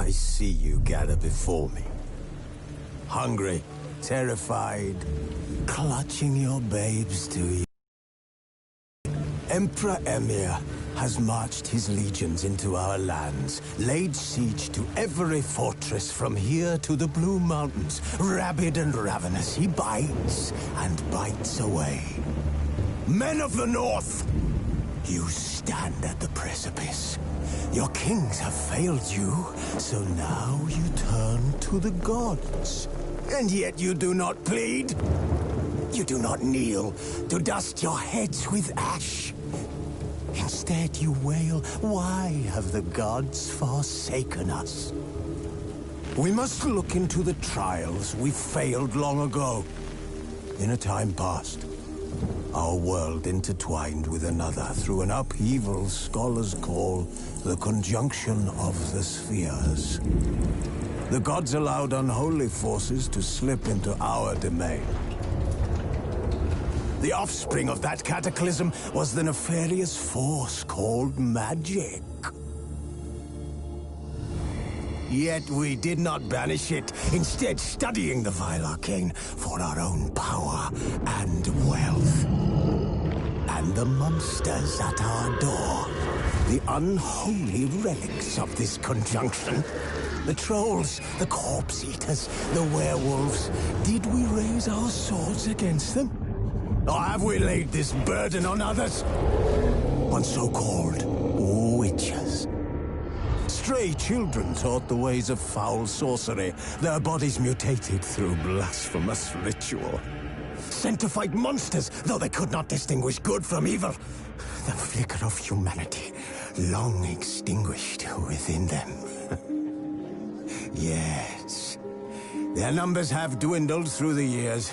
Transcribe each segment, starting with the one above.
I see you gather before me. Hungry, terrified, clutching your babes to you. Emperor Emir has marched his legions into our lands, laid siege to every fortress from here to the Blue Mountains. Rabid and ravenous, he bites and bites away. Men of the North, you stand at the precipice. Your kings have failed you, so now you turn to the gods. And yet you do not plead. You do not kneel to dust your heads with ash. Instead you wail, why have the gods forsaken us? We must look into the trials we failed long ago. In a time past, our world intertwined with another through an upheaval scholars call the conjunction of the spheres. The gods allowed unholy forces to slip into our domain. The offspring of that cataclysm was the nefarious force called magic. Yet we did not banish it, instead studying the vile arcane for our own power and wealth. And the monsters at our door, the unholy relics of this conjunction. The trolls, the corpse-eaters, the werewolves. Did we raise our swords against them? Or have we laid this burden on others? On so-called witches. Stray children taught the ways of foul sorcery, their bodies mutated through blasphemous ritual. Sent to fight monsters, though they could not distinguish good from evil. The flicker of humanity, long extinguished within them. Yes, their numbers have dwindled through the years.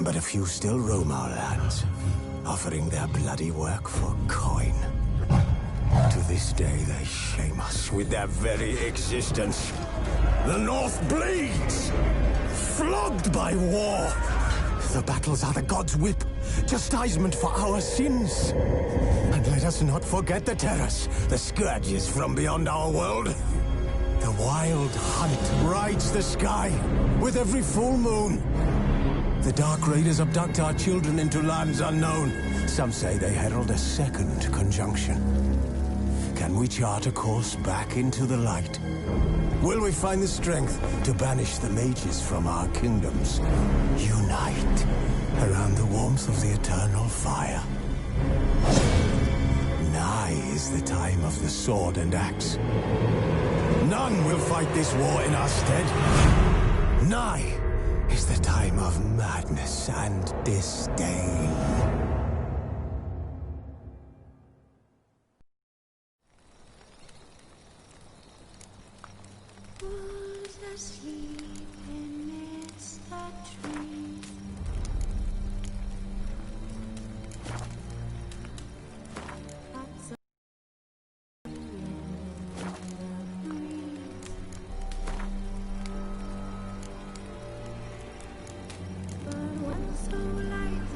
But a few still roam our lands, offering their bloody work for coin. To this day, they shame us with their very existence. The North bleeds, flogged by war. The battles are the gods' whip, chastisement for our sins. And let us not forget the terrors, the scourges from beyond our world. The wild hunt rides the sky with every full moon. The Dark Raiders abduct our children into lands unknown. Some say they herald a second conjunction. Can we chart a course back into the light? Will we find the strength to banish the mages from our kingdoms? Unite around the warmth of the eternal fire. Nigh is the time of the sword and axe. None will fight this war in our stead. Nigh is the time of madness and disdain. Who's asleep amidst the trees? But one so light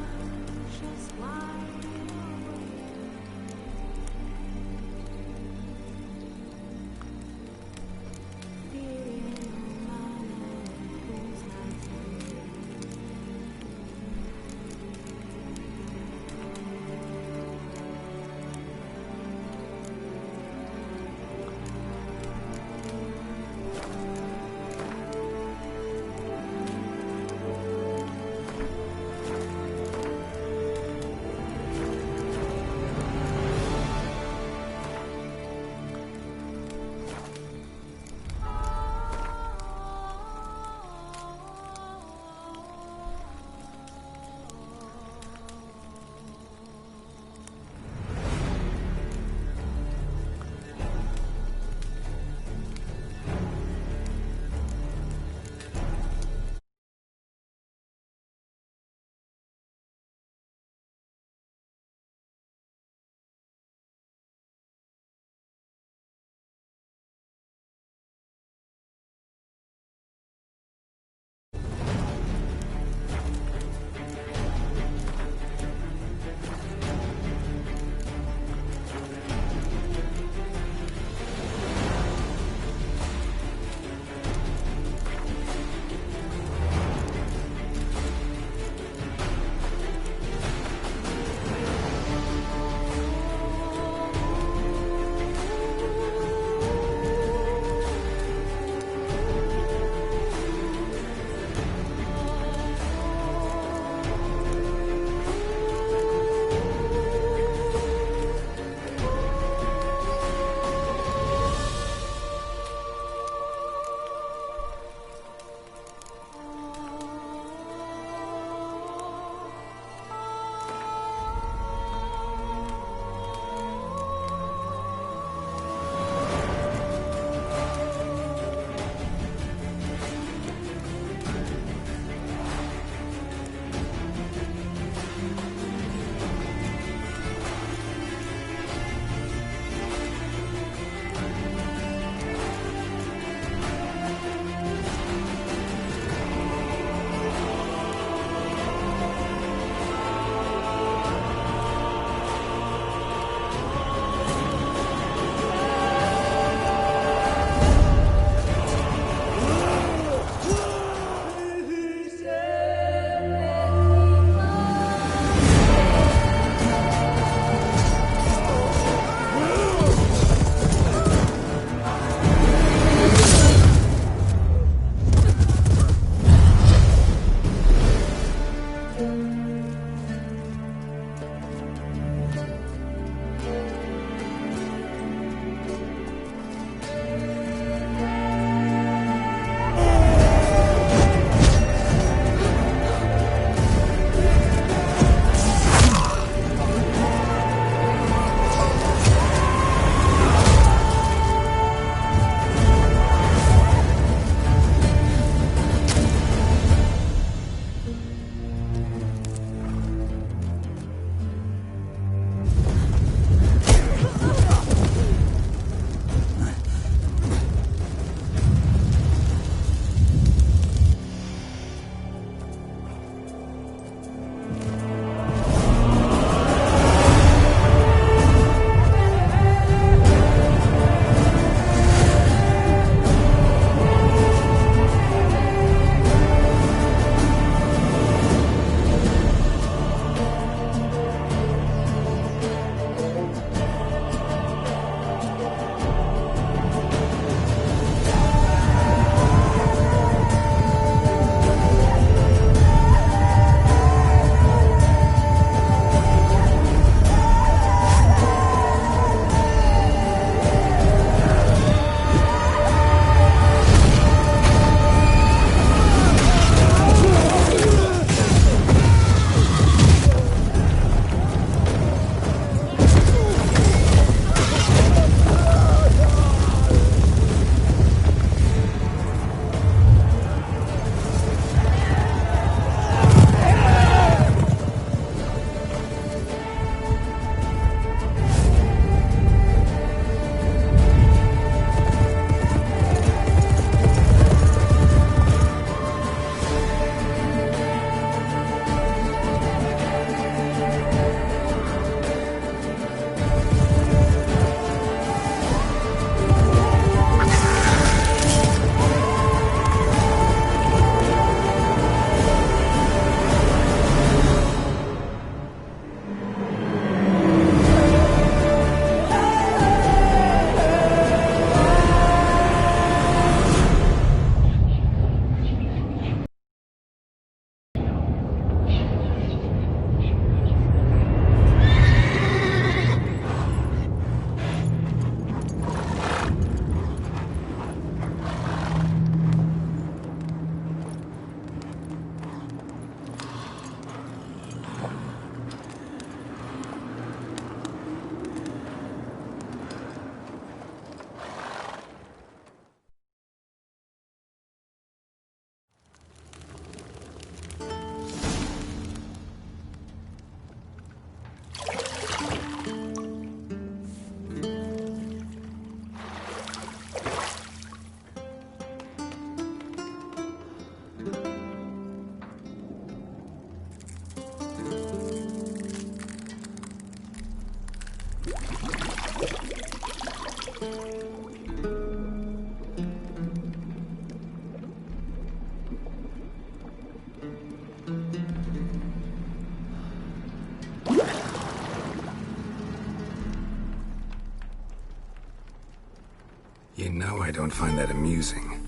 You know I don't find that amusing.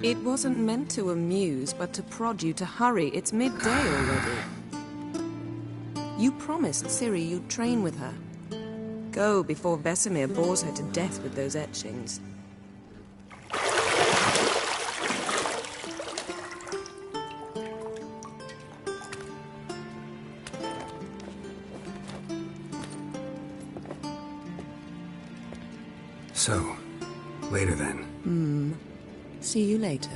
It wasn't meant to amuse, but to prod you to hurry. It's midday already. You promised Ciri you'd train with her. Go before Vesemir bores her to death with those etchings. So, later then. See you later.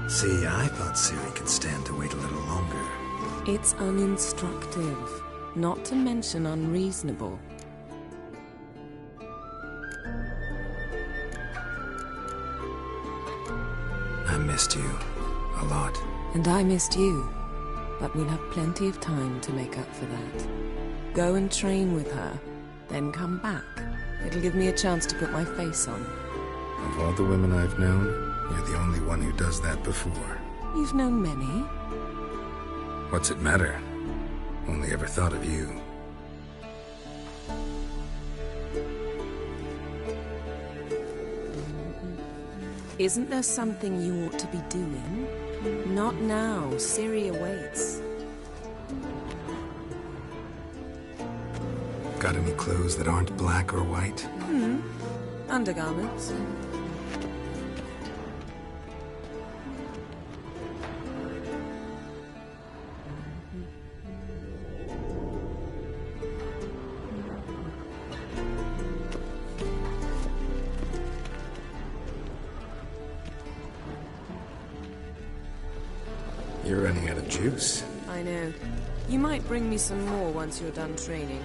See, I thought Ciri could stand to wait a little longer. It's uninstructive, not to mention unreasonable. I missed you. A lot. And I missed you. But we'll have plenty of time to make up for that. Go and train with her, then come back. It'll give me a chance to put my face on. Of all the women I've known, you're the only one who does that before. You've known many. What's it matter? Only ever thought of you. Isn't there something you ought to be doing? Not now. Ciri awaits. Got any clothes that aren't black or white? Undergarments. You're running out of juice. I know. You might bring me some more once you're done training.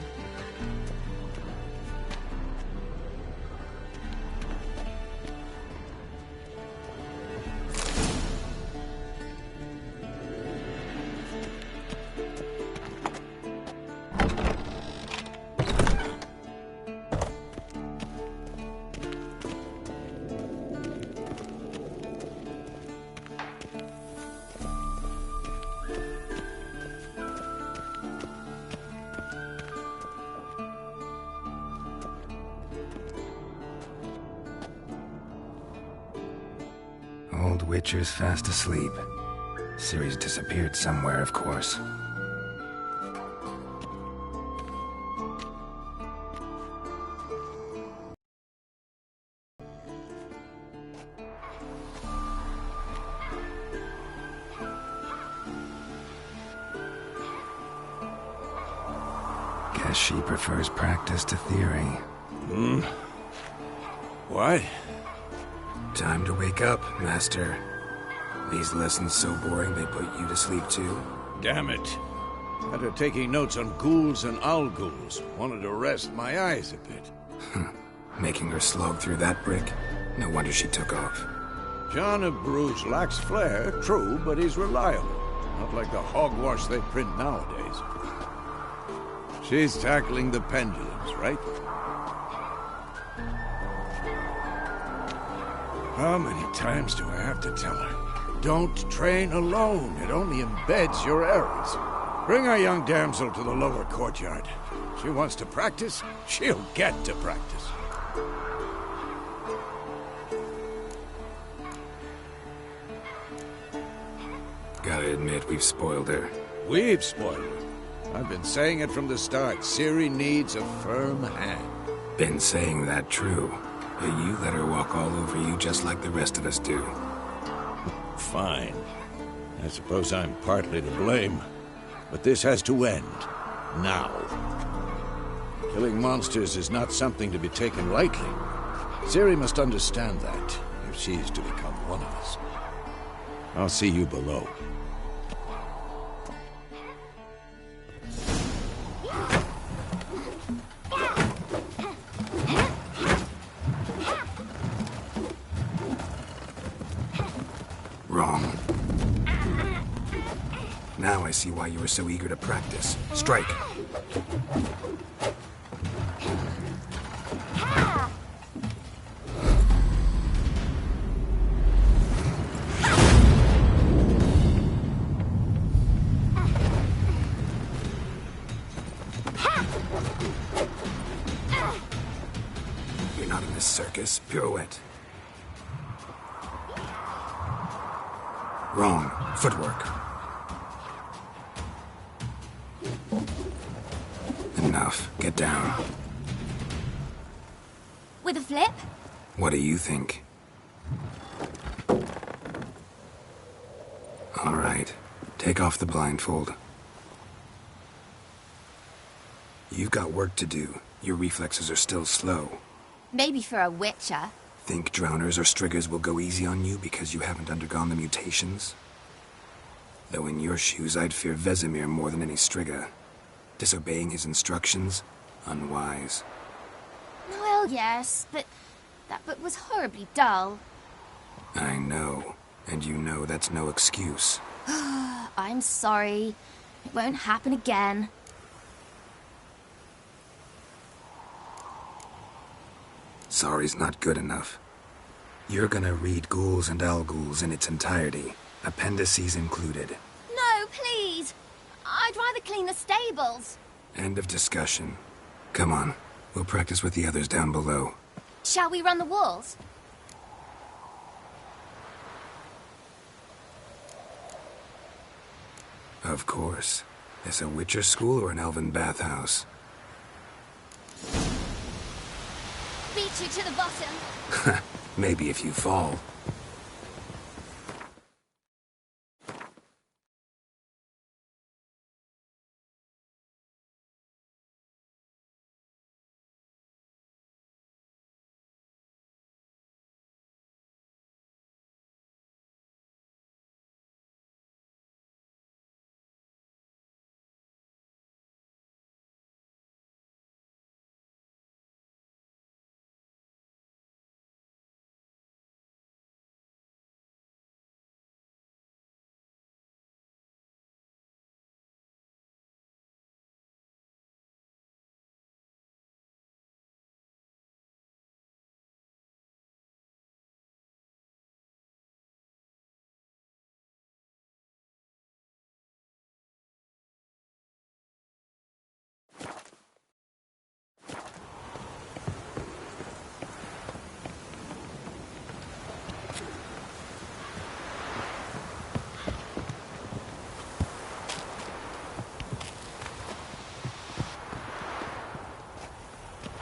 Old Witcher's fast asleep. Ciri's disappeared somewhere, of course. Guess she prefers practice to theory. What? Time to wake up, Master. These lessons so boring they put you to sleep too. Damn it. Had her taking notes on ghouls and owl-ghouls. Wanted to rest my eyes a bit. Making her slog through that brick? No wonder she took off. John of Bruges lacks flair, true, but he's reliable. Not like the hogwash they print nowadays. She's tackling the pendulums, right? How many times do I have to tell her? Don't train alone. It only embeds your errors. Bring our young damsel to the lower courtyard. She wants to practice, she'll get to practice. Gotta admit, we've spoiled her. We've spoiled her. I've been saying it from the start. Ciri needs a firm hand. Been saying that true. But you let her walk all over you just like the rest of us do. Fine. I suppose I'm partly to blame. But this has to end. Now. Killing monsters is not something to be taken lightly. Ciri must understand that, if she is to become one of us. I'll see you below. Wrong. Now I see why you were so eager to practice. Strike. You're not in this circus. Pirouette. Wrong. Footwork. Enough. Get down. With a flip? What do you think? All right. Take off the blindfold. You've got work to do. Your reflexes are still slow. Maybe for a witcher. Think drowners or striggers will go easy on you because you haven't undergone the mutations? Though in your shoes, I'd fear Vesemir more than any strigger. Disobeying his instructions? Unwise. Well, yes, but that book was horribly dull. I know. And you know that's no excuse. I'm sorry. It won't happen again. Sorry's not good enough. You're gonna read Ghouls and Owl-Ghouls in its entirety, appendices included. No, please! I'd rather clean the stables. End of discussion. Come on, we'll practice with the others down below. Shall we run the walls? Of course. Is a Witcher school or an elven bathhouse? Beat you to the bottom. Maybe if you fall.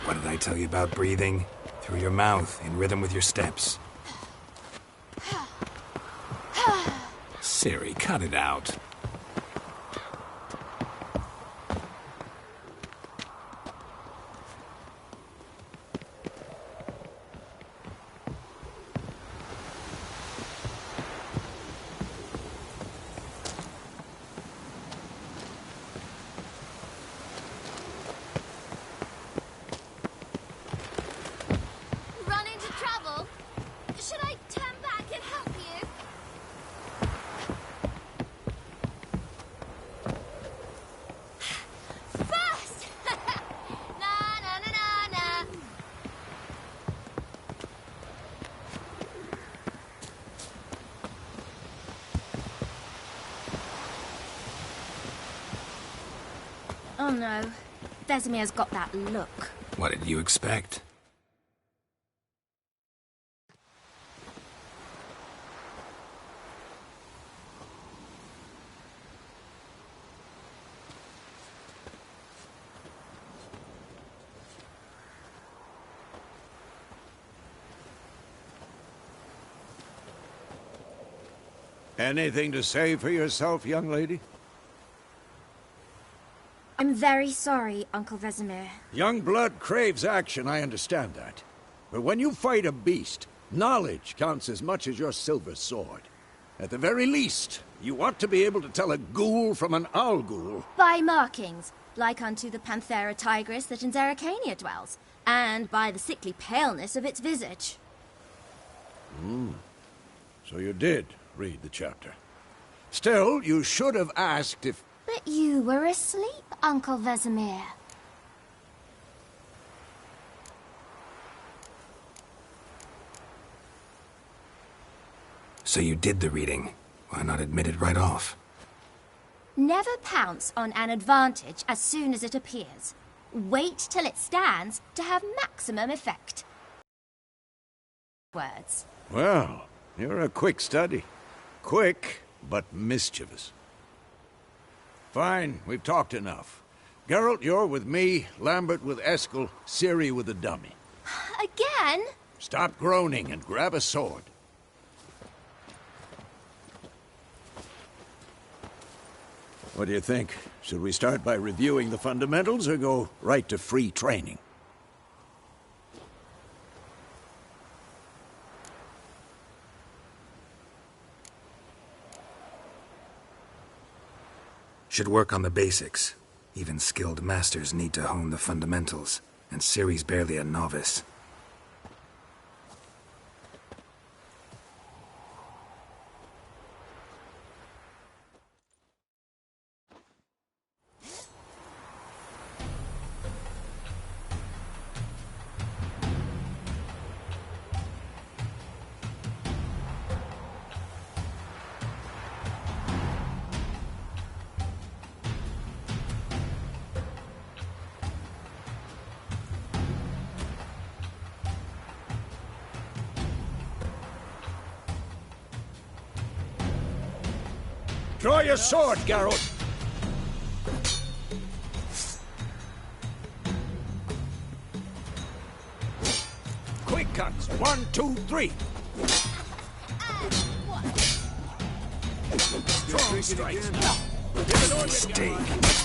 What did I tell you about breathing? Through your mouth, in rhythm with your steps. Ciri, cut it out. Oh no. Vesemir's got that look. What did you expect? Anything to say for yourself, young lady? I'm very sorry, Uncle Vesemir. Young blood craves action, I understand that. But when you fight a beast, knowledge counts as much as your silver sword. At the very least, you ought to be able to tell a ghoul from an owl ghoul. By markings, like unto the Panthera tigris that in Zeracania dwells, and by the sickly paleness of its visage. So you did read the chapter. Still, you should have asked if... But you were asleep, Uncle Vesemir. So you did the reading. Why not admit it right off? Never pounce on an advantage as soon as it appears. Wait till it stands to have maximum effect. Words. Well, you're a quick study. Quick, but mischievous. Fine, we've talked enough. Geralt, you're with me, Lambert with Eskel, Ciri with the dummy. Again? Stop groaning and grab a sword. What do you think? Should we start by reviewing the fundamentals or go right to free training? Should work on the basics. Even skilled masters need to hone the fundamentals, and Ciri's barely a novice. Draw your sword, Geralt! Quick cuts! 1, 2, 3! Strong strikes now! Mistake.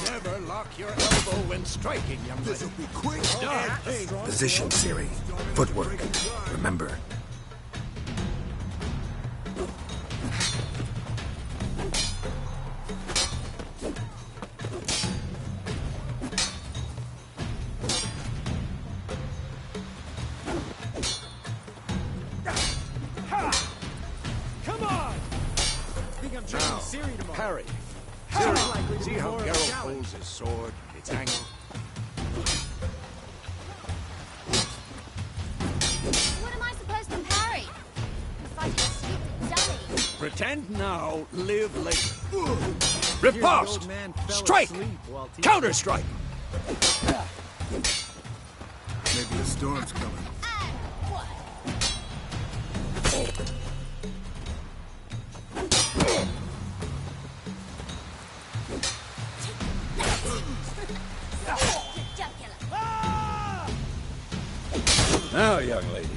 Never lock your elbow when striking, young lady. This'll be quick. Position, Ciri. Footwork. Remember. Parry. Ciri, see how Geralt holds his sword, its angle? What am I supposed to parry? Fighting a stupid dummy. Pretend now, live later. Riposte! Strike! Counter-strike! Maybe the storm's coming. Now, young lady,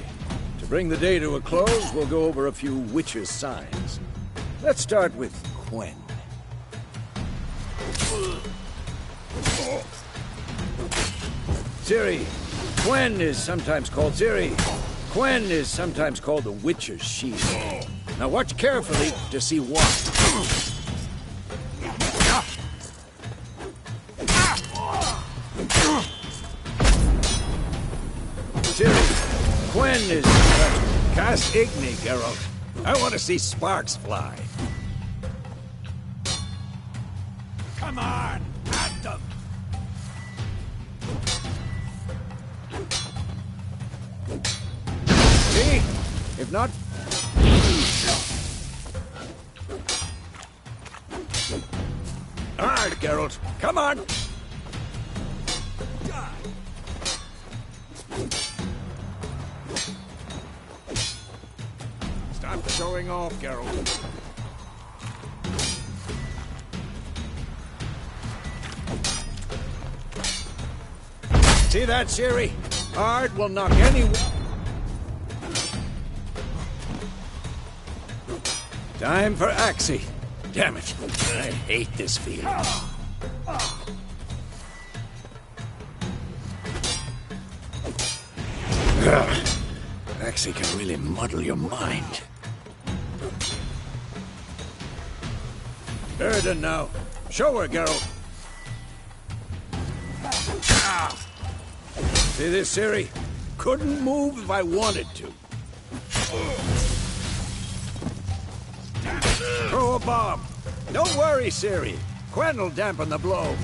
to bring the day to a close, we'll go over a few witches' signs. Let's start with Quen. Ciri, Quen is sometimes called Ciri. Quen is sometimes called the Witcher's Shield. Now watch carefully to see why. Ciri, Quen is... cast Igni, Geralt. I want to see sparks fly. Come on, at them! See? If not... All right, Geralt. Come on! showing off, Geralt. See that, Ciri? Hard will knock anyone. Time for Axie. Damn it. I hate this feeling. Axie can really muddle your mind. Erden now. Show her, Geralt. See this, Ciri? Couldn't move if I wanted to. Throw a bomb. Don't worry, Ciri. Quen will dampen the blow.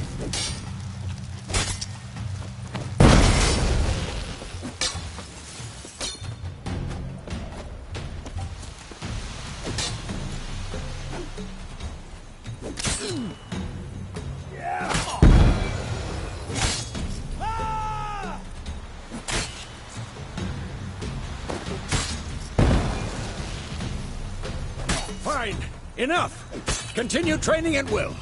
Fine. Enough. Continue training at will.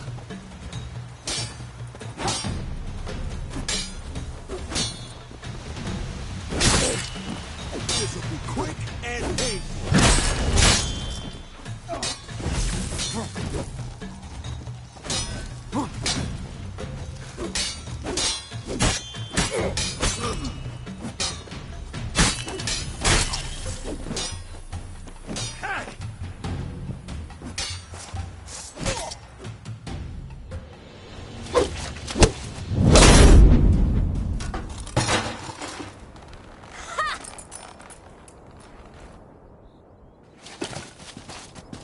This will be quick and painful.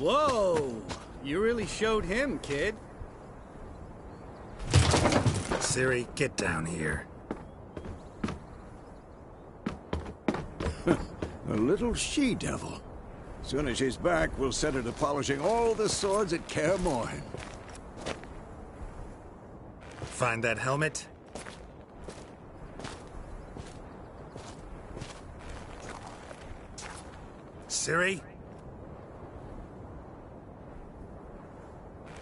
Whoa! You really showed him, kid. Ciri, get down here. A little she-devil. Soon as she's back, we'll set her to polishing all the swords at Kaer Morhen. Find that helmet? Ciri?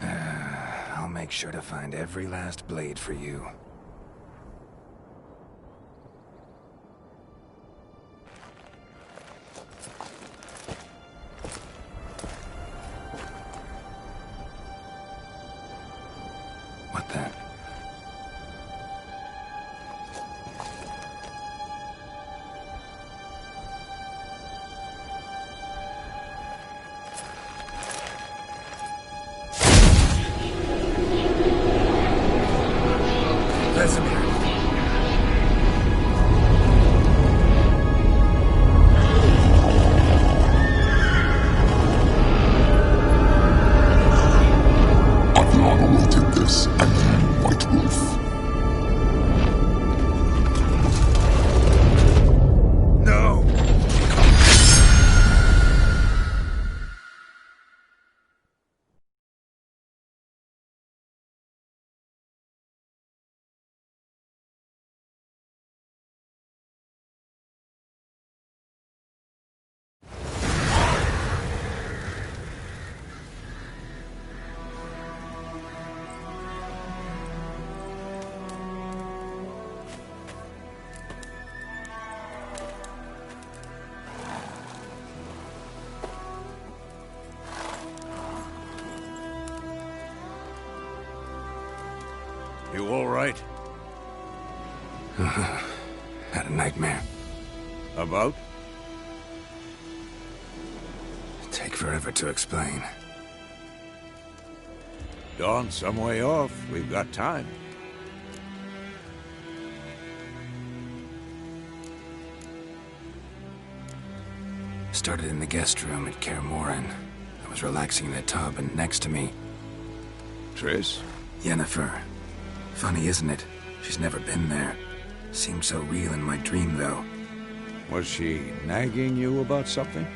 I'll make sure to find every last blade for you. What the? Vesemir. I've long awaited this, and you, White Wolf. No! You all right? Had a nightmare. About? Take forever to explain. Dawn's some way off. We've got time. Started in the guest room at Kaer Morhen. I was relaxing in the tub, and next to me, Triss? Yennefer. Funny, isn't it? She's never been there. Seemed so real in my dream, though. Was she nagging you about something?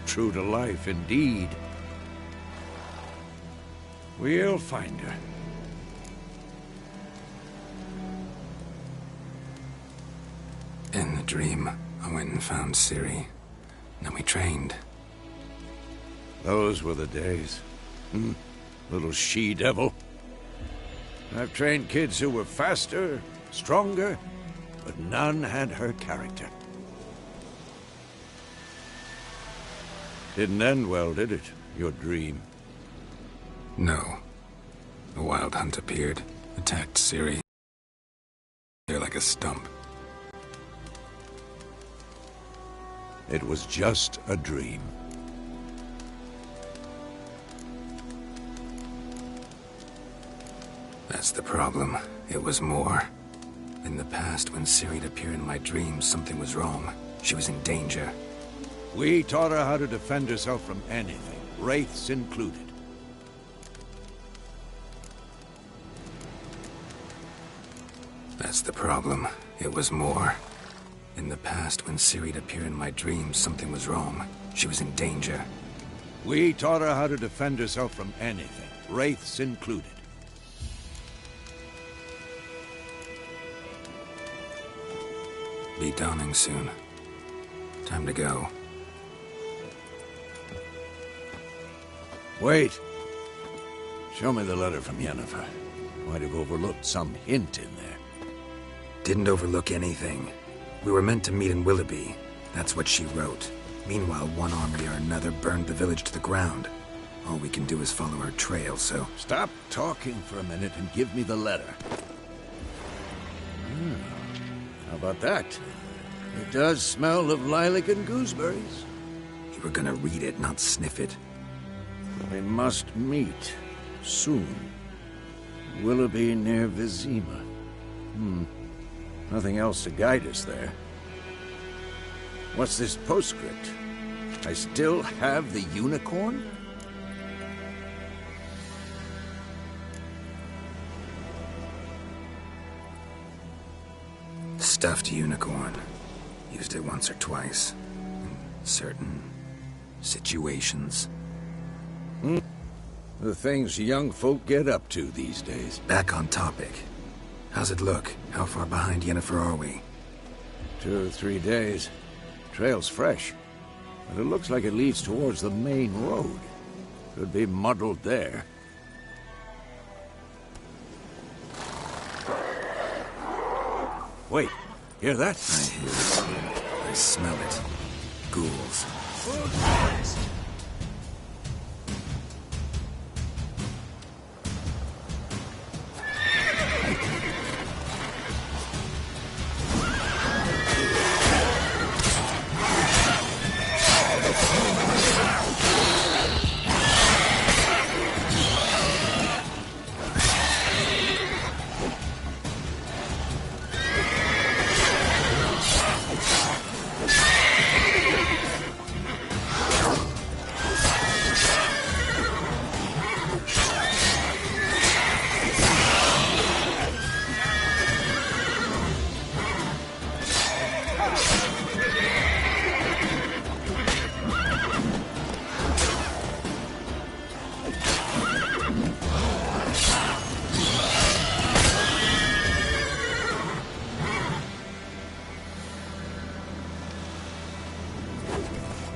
True to life, indeed. We'll find her. In the dream, I went and found Ciri. Then we trained. Those were the days. Little she-devil. I've trained kids who were faster, stronger, but none had her character. Didn't end well, did it? Your dream? No. A wild hunt appeared, attacked Ciri. They're like a stump. It was just a dream. That's the problem. It was more. In the past, when Ciri'd appear in my dreams, something was wrong. She was in danger. We taught her how to defend herself from anything, wraiths included. That's the problem. It was more. In the past, when Ciri'd appear in my dreams, something was wrong. She was in danger. We taught her how to defend herself from anything, wraiths included. Be dawning soon. Time to go. Wait. Show me the letter from Yennefer. Might have overlooked some hint in there. Didn't overlook anything. We were meant to meet in Willoughby. That's what she wrote. Meanwhile, one army or another burned the village to the ground. All we can do is follow her trail, so... Stop talking for a minute and give me the letter. How about that? It does smell of lilac and gooseberries. You were gonna read it, not sniff it. We must meet. Soon. Willoughby near Vizima. Nothing else to guide us there. What's this postscript? I still have the unicorn? Stuffed unicorn. Used it once or twice. In certain situations. The things young folk get up to these days. Back on topic. How's it look? How far behind Yennefer are we? 2 or 3 days. Trail's fresh. But it looks like it leads towards the main road. Could be muddled there. Wait, hear that? I hear it. I smell it. Ghouls.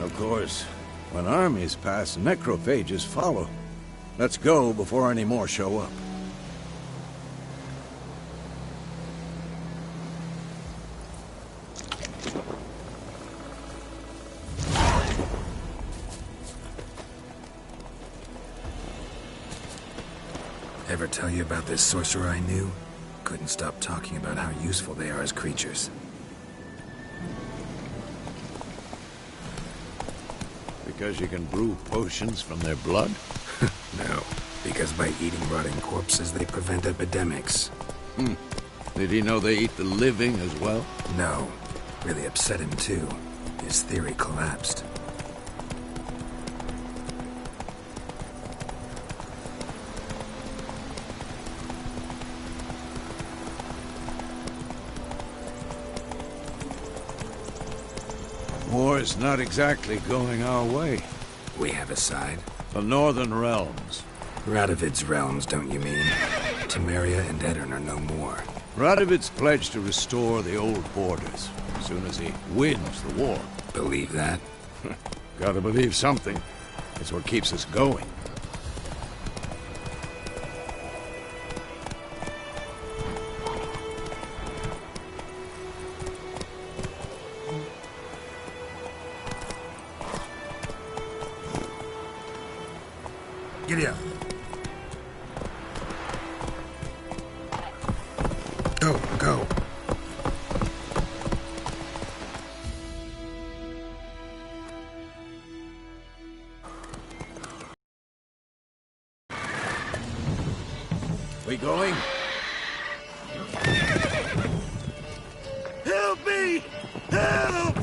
Of course, when armies pass, necrophages follow. Let's go before any more show up. Ever tell you about this sorcerer I knew? Couldn't stop talking about how useful they are as creatures. Because you can brew potions from their blood? No, because by eating rotting corpses, they prevent epidemics. Did he know they eat the living as well? No, really upset him too. His theory collapsed. War's not exactly going our way. We have a side. The Northern Realms. Radovid's realms, don't you mean? Temeria and Edirn are no more. Radovid's pledged to restore the old borders as soon as he wins the war. Believe that? Gotta believe something. It's what keeps us going. Giddy up. Go, go. We going? Help me! Help!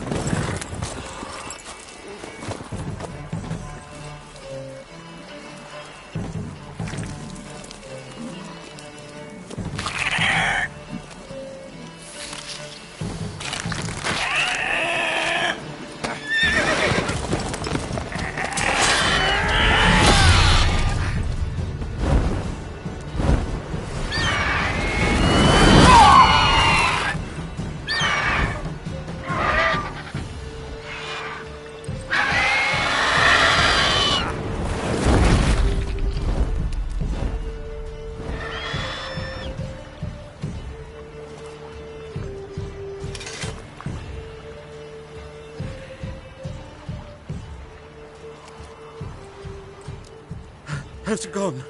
Has it gone?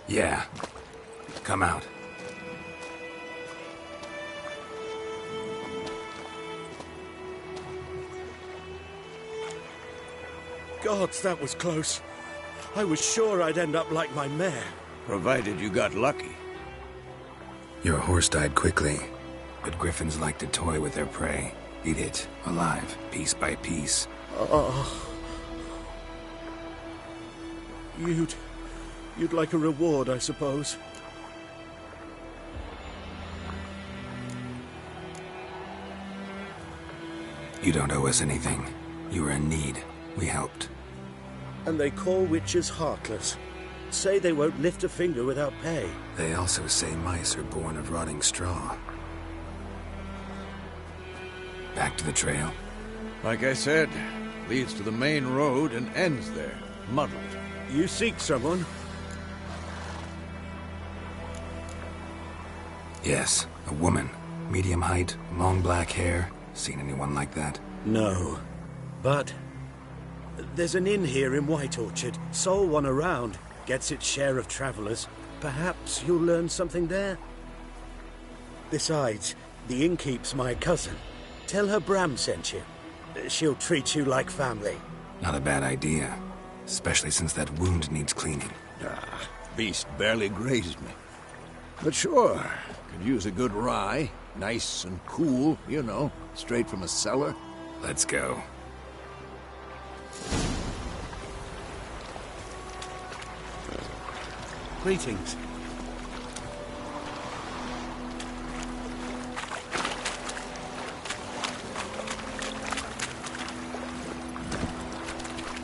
Yeah. Come out. Gods, that was close. I was sure I'd end up like my mare. Provided you got lucky. Your horse died quickly, but griffins like to toy with their prey. Eat it, alive, piece by piece. Oh. You'd like a reward, I suppose. You don't owe us anything. You were in need. We helped. And they call witches heartless. Say they won't lift a finger without pay. They also say mice are born of rotting straw. Back to the trail. Like I said, leads to the main road and ends there, muddled. You seek someone? Yes, a woman. Medium height, long black hair. Seen anyone like that? No. But there's an inn here in White Orchard. Sole one around. Gets its share of travelers. Perhaps you'll learn something there? Besides, the innkeep's my cousin. Tell her Bram sent you. She'll treat you like family. Not a bad idea. Especially since that wound needs cleaning. Beast barely grazed me. But sure, could use a good rye. Nice and cool, you know, straight from a cellar. Let's go. Greetings.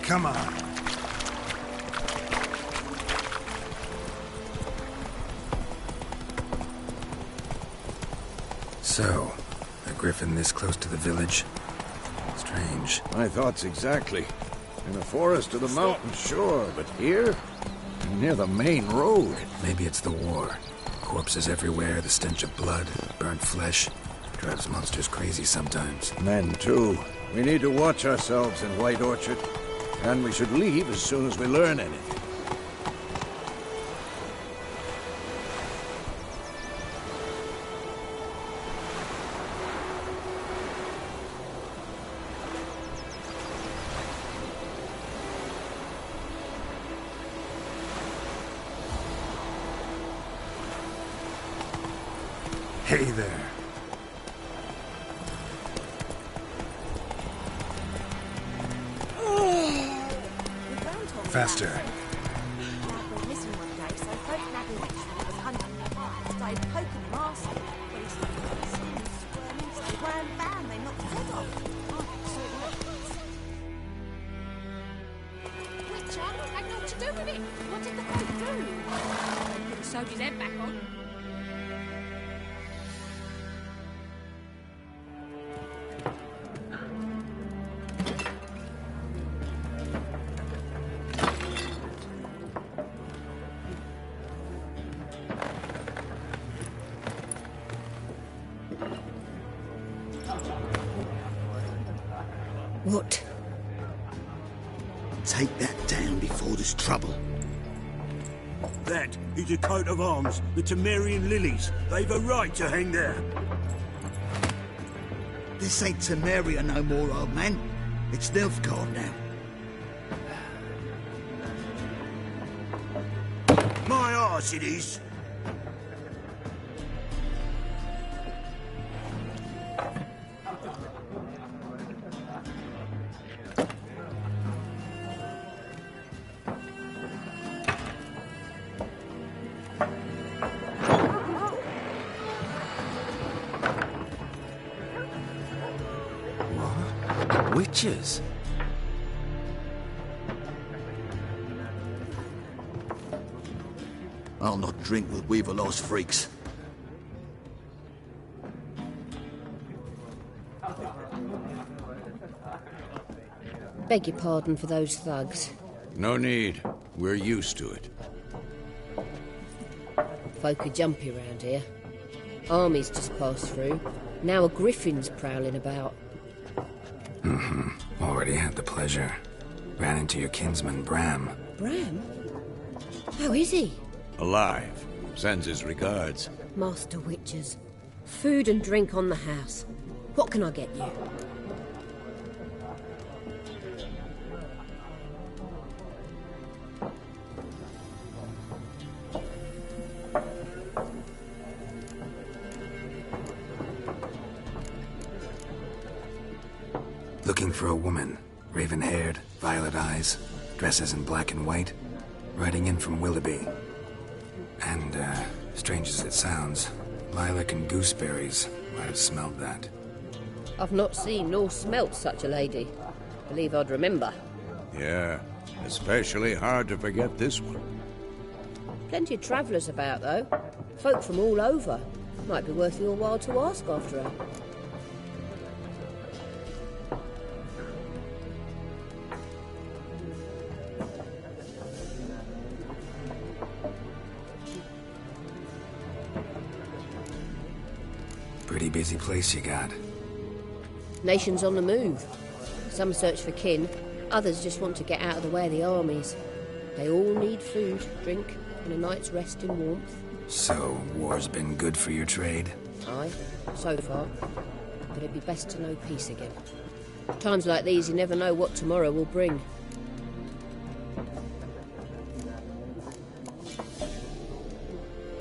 Come on. So, a griffin this close to the village? Strange. My thoughts exactly. In a forest of the mountains, sure, but here? Near the main road. Maybe it's the war. Corpses everywhere, the stench of blood, burnt flesh. Drives monsters crazy sometimes. Men, too. We need to watch ourselves in White Orchard. And we should leave as soon as we learn anything. Hey there. Faster. We're missing one day, so folk nagging literally was hunting the fire. Started poking him arsehole. When he started squirming, so grand bam, they knocked his head off. Oh, so it works. Which I had naught to do with it. What did the folk do? They put the soldier's head back on. What? Take that down before there's trouble. That is a coat of arms, the Temerian lilies. They've a right to hang there. This ain't Temeria no more, old man. It's Nilfgaard now. My arse it is. Witches? I'll not drink with Weaverlaw's freaks. Beg your pardon for those thugs. No need. We're used to it. Folk are jumpy round here. Armies just passed through. Now a griffin's prowling about. Already had the pleasure. Ran into your kinsman, Bram. Bram? How is he? Alive. Sends his regards. Master Witches. Food and drink on the house. What can I get you? Looking for a woman. Raven-haired, violet eyes, dresses in black and white. Riding in from Willoughby. And, strange as it sounds, lilac and gooseberries might have smelled that. I've not seen nor smelt such a lady. Believe I'd remember. Yeah, especially hard to forget this one. Plenty of travellers about, though. Folk from all over. Might be worth your while to ask after her. Pretty busy place you got. Nations on the move. Some search for kin, others just want to get out of the way of the armies. They all need food, drink, and a night's rest in warmth. So, war's been good for your trade? Aye, so far. But it'd be best to know peace again. Times like these, you never know what tomorrow will bring.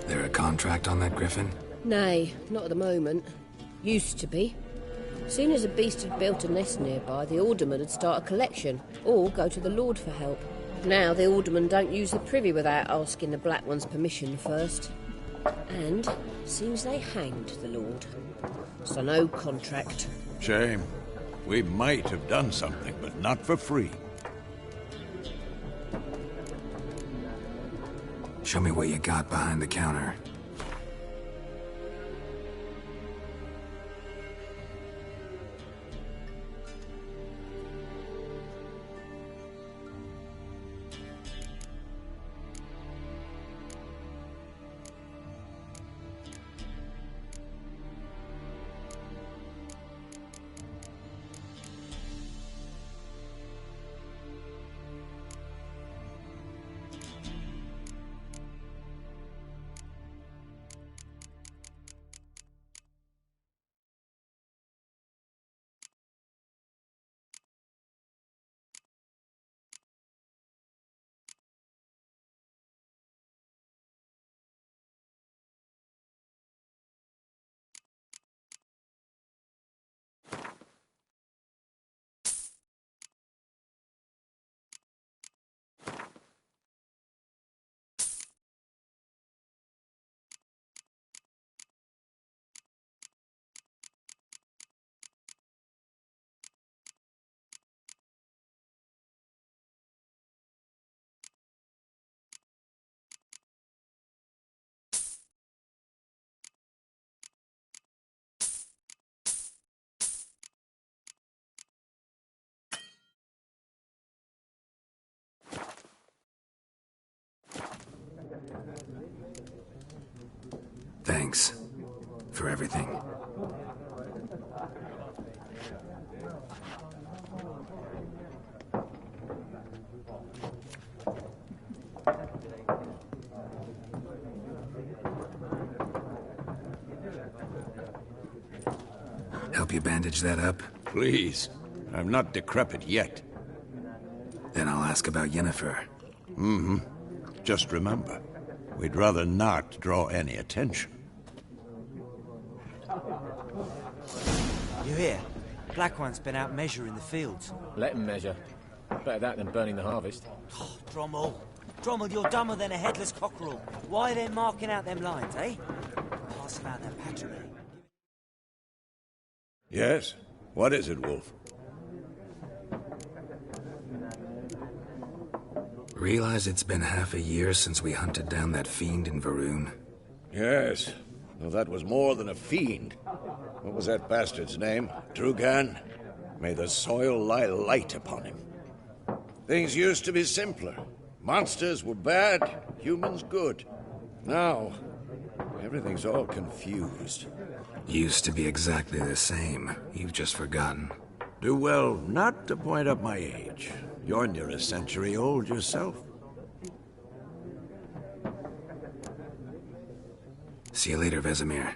There a contract on that griffin? Nay, not at the moment. Used to be. Soon as a beast had built a nest nearby, the alderman would start a collection, or go to the Lord for help. Now the aldermen don't use the privy without asking the Black One's permission first. And seems they hanged the Lord. So no contract. Shame. We might have done something, but not for free. Show me what you got behind the counter. Thanks for everything. you bandage that up? Please. I'm not decrepit yet. Then I'll ask about Yennefer. Mm-hmm. Just remember, we'd rather not draw any attention. You hear? Black One's been out measuring the fields. Let him measure. Better that than burning the harvest. Oh, Drommel. Drommel, you're dumber than a headless cockerel. Why are they marking out them lines, eh? Pass them out their patrimony. Yes? What is it, Wolf? Realize it's been half a year since we hunted down that fiend in Varun? Yes. Well, that was more than a fiend. What was that bastard's name? Drugan? May the soil lie light upon him. Things used to be simpler. Monsters were bad, humans good. Now, everything's all confused. Used to be exactly the same. You've just forgotten. Do well not to point up my age. You're near a century old yourself. See you later, Vesemir.